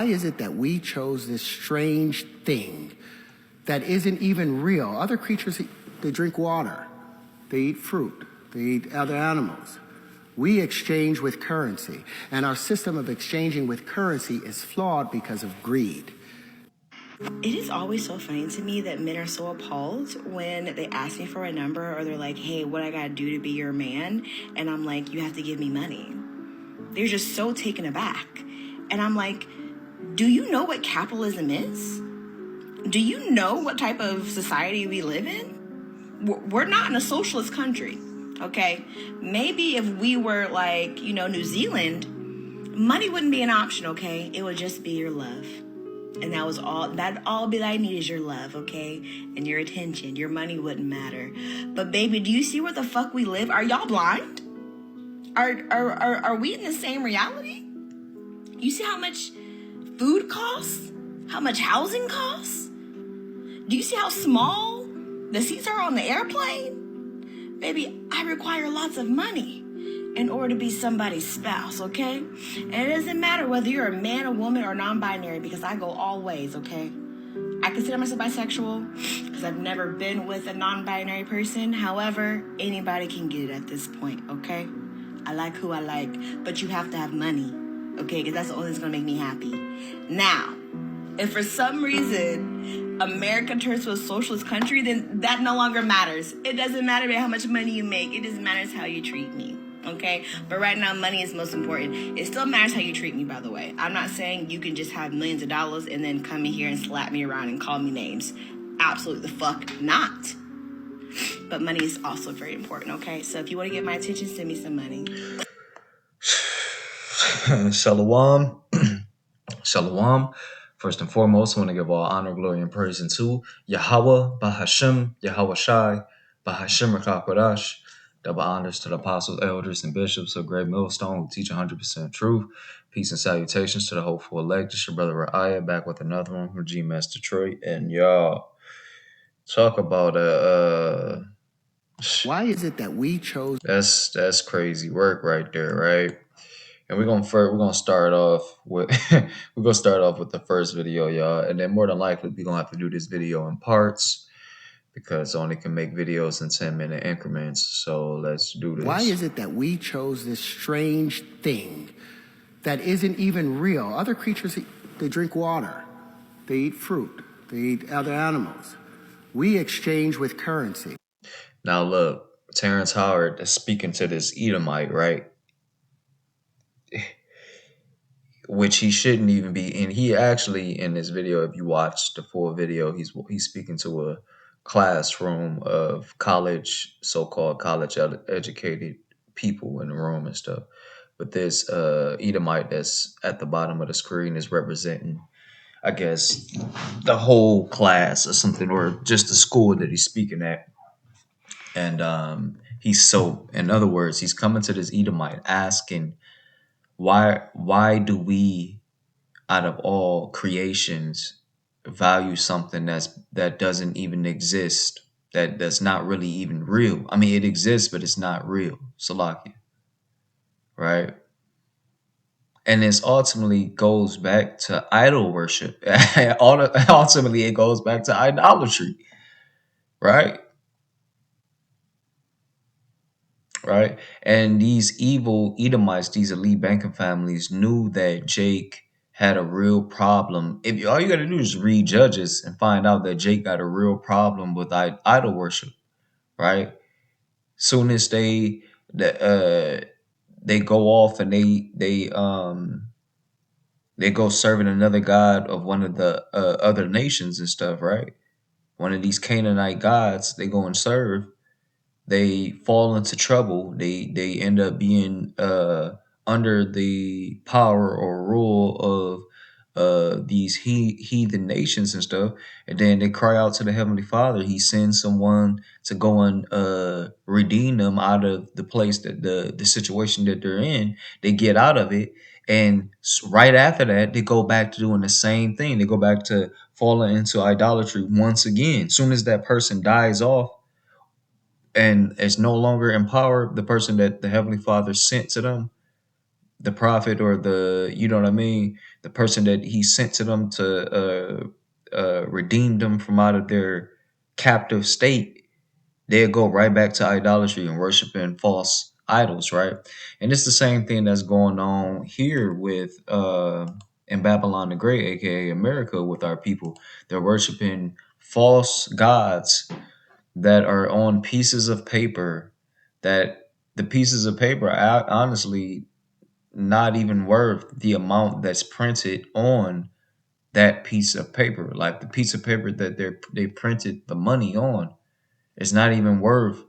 Why is it that we chose this strange thing that isn't even real? Other creatures, they drink water, they eat fruit, they eat other animals. We exchange with currency, and our system of exchanging with currency is flawed because of greed. It is always so funny to me that men are so appalled when they ask me for a number or they're like, hey, what I gotta do to be your man? And I'm like, you have to give me money. They're just so taken aback. And I'm like, do you know what capitalism is? Do you know what type of society we live in? We're not in a socialist country, okay? Maybe if we were like, New Zealand, money wouldn't be an option, okay? It would just be your love. And that'd all be that I need is your love, okay? And your attention. Your money wouldn't matter. But baby, do you see where the fuck we live? Are y'all blind? Are we in the same reality? You see how much food costs? How much housing costs? Do you see how small the seats are on the airplane? Baby, I require lots of money in order to be somebody's spouse, okay? And it doesn't matter whether you're a man, a woman, or non-binary, because I go all ways, okay? I consider myself bisexual because I've never been with a non-binary person. However, anybody can get it at this point, okay? I like who I like, but you have to have money, okay? Because that's the only thing that's going to make me happy. Now, if for some reason America turns to a socialist country, then that no longer matters. It doesn't matter how much money you make. It just matters how you treat me. Okay? But right now, money is most important. It still matters how you treat me, by the way. I'm not saying you can just have millions of dollars and then come in here and slap me around and call me names. Absolutely the fuck not. But money is also very important, okay? So if you want to get my attention, send me some money. Shalom. Shalom. First and foremost, I want to give all honor, glory, and praise unto Yahweh, Bahashem, Yahweh Shai, Bahashem Rakakwadash. Double honors to the apostles, elders, and bishops of Great Millstone who teach 100% truth. Peace and salutations to the hopeful elect. It's your brother Ra'aya back with another one from GMS Detroit. And y'all, talk about Why is it that we chose? That's crazy work right there, right? And we're gonna start off with the first video, y'all, and then more than likely we're gonna have to do this video in parts because only can make videos in 10-minute increments. So let's do this. Why is it that we chose this strange thing that isn't even real? Other creatures, they drink water, they eat fruit, they eat other animals. We exchange with currency. Now look, Terrence Howard is speaking to this Edomite, right? Which he shouldn't even be. And he actually, in this video, if you watch the full video, he's speaking to a classroom of so-called college educated people in the room and stuff. But this Edomite that's at the bottom of the screen is representing, I guess, the whole class or something, or just the school that he's speaking at. And in other words, he's coming to this Edomite asking, why do we, out of all creations, value something that doesn't even exist, that's not really even real? I mean, it exists, but it's not real. Salakia. Right? And this ultimately goes back to idol worship. Ultimately, it goes back to idolatry. Right? Right? And these evil Edomites, these elite banking families, knew that Jake had a real problem. If all you got to do is read Judges and find out that Jake got a real problem with idol worship, right? Soon as they go off and they go serving another god of one of the other nations and stuff, right? One of these Canaanite gods, they go and serve. They fall into trouble. They end up being under the power or rule of these heathen nations and stuff. And then they cry out to the Heavenly Father. He sends someone to go and redeem them out of the place that the situation that they're in. They get out of it. And right after that, they go back to doing the same thing. They go back to falling into idolatry once again. As soon as that person dies off, and is no longer empowered, the person that the Heavenly Father sent to them, the prophet or the, you know what I mean, the person that he sent to them to redeem them from out of their captive state, they'll go right back to idolatry and worshiping false idols, right? And it's the same thing that's going on here with in Babylon the Great, aka America, with our people. They're worshiping false gods that are on pieces of paper, that the pieces of paper are honestly not even worth the amount that's printed on that piece of paper. Like the piece of paper that they printed the money on is not even worth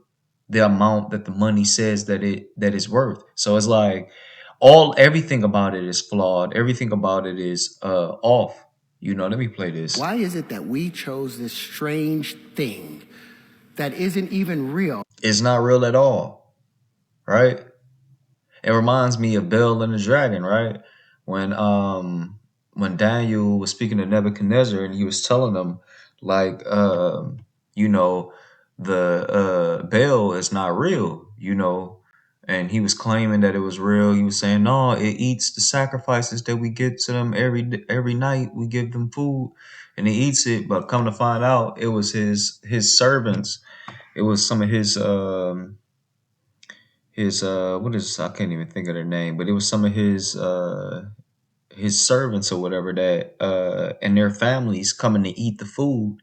the amount that the money says that it's worth. So it's like everything about it is flawed. Everything about it is off. You know, let me play this. Why is it that we chose this strange thing that isn't even real? It's not real at all, right? It reminds me of Bel and the Dragon, right? When when Daniel was speaking to Nebuchadnezzar and he was telling him like you know, the Bel is not real, you know, and he was claiming that it was real. He was saying, "No, it eats the sacrifices that we give to them every night. We give them food, and he eats it." But come to find out, it was his servants. It was some of his what is, I can't even think of their name, but it was some of his servants or whatever that and their families coming to eat the food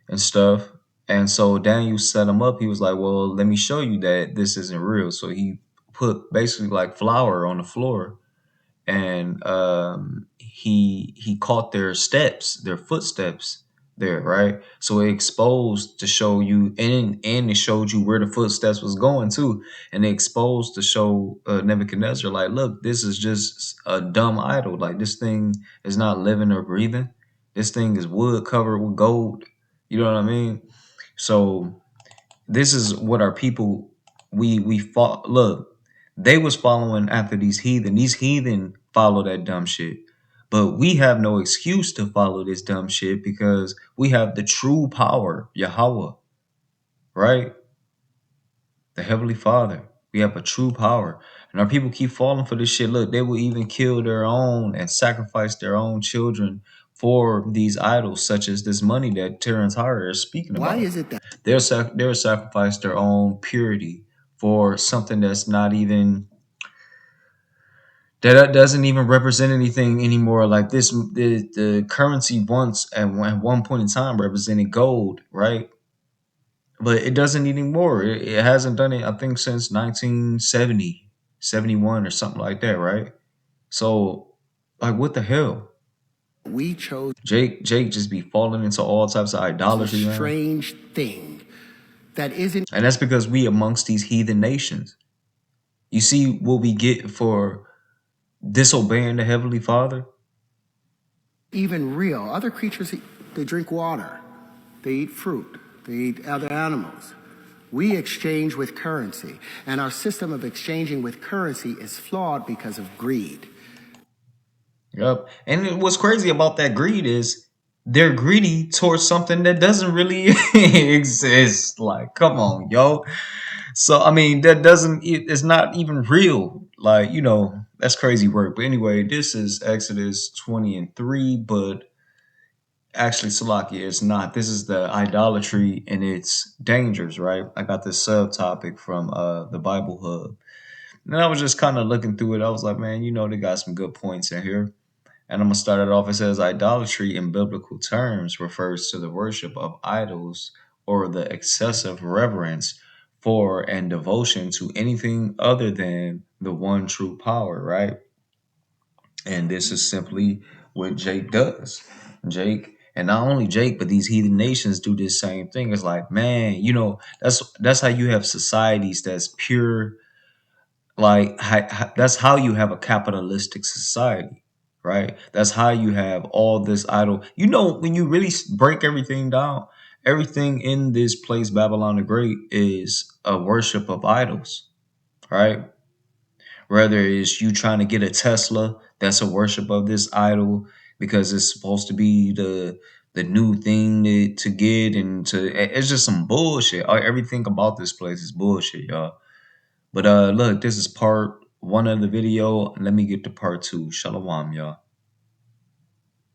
and stuff. And so Daniel set him up. He was like, "Well, let me show you that this isn't real." So he put basically like flour on the floor, and he caught their steps, their footsteps there, right? So it exposed to show you, and it showed you where the footsteps was going too, and it exposed to show Nebuchadnezzar, like, look, this is just a dumb idol. Like this thing is not living or breathing. This thing is wood covered with gold. You know what I mean? So this is what our people, we fought. Look, they was following after these heathen. These heathen follow that dumb shit. But we have no excuse to follow this dumb shit because we have the true power, Yahweh, right? The Heavenly Father. We have a true power. And our people keep falling for this shit. Look, they will even kill their own and sacrifice their own children for these idols, such as this money that Terrence Harder is speaking Why about. is it that They'll sacrifice their own purity for something that's not even, that doesn't even represent anything anymore. Like this, the currency once at one point in time represented gold, right? But it doesn't anymore. It hasn't done it, I think, since 1970, 71 or something like that, right? So, like, what the hell? we chose Jake just be falling into all types of this idolatry, man. strange thing that isn't And that's because we amongst these heathen nations. You see what we get for disobeying the Heavenly Father? even real? Other creatures, they drink water, they eat fruit, they eat other animals. We exchange with currency, and our system of exchanging with currency is flawed because of greed. Yep. And what's crazy about that greed is they're greedy towards something that doesn't really exist. Like, come on, yo. So, I mean, that doesn't, it's not even real. Like, you know, that's crazy work. But anyway, this is Exodus 20 and 3, but actually, Salakia, it's not. This is the idolatry and its dangers, right? I got this subtopic from the Bible Hub. And I was just kind of looking through it. I was like, man, you know, they got some good points in here. And I'm going to start it off. It says idolatry in biblical terms refers to the worship of idols or the excessive reverence for and devotion to anything other than the one true power, right? And this is simply what Jake does. Jake, and not only Jake, but these heathen nations do this same thing. It's like, man, you know, that's how you have societies that's pure, like that's how you have a capitalistic society, right? That's how you have all this idol. You know, when you really break everything down, everything in this place, Babylon the Great, is a worship of idols, right? Whether it's you trying to get a Tesla, that's a worship of this idol because it's supposed to be the new thing to get, and to, it's just some bullshit. Everything about this place is bullshit, y'all. But look, this is part one other video. Let me get to part two. Shalom, y'all.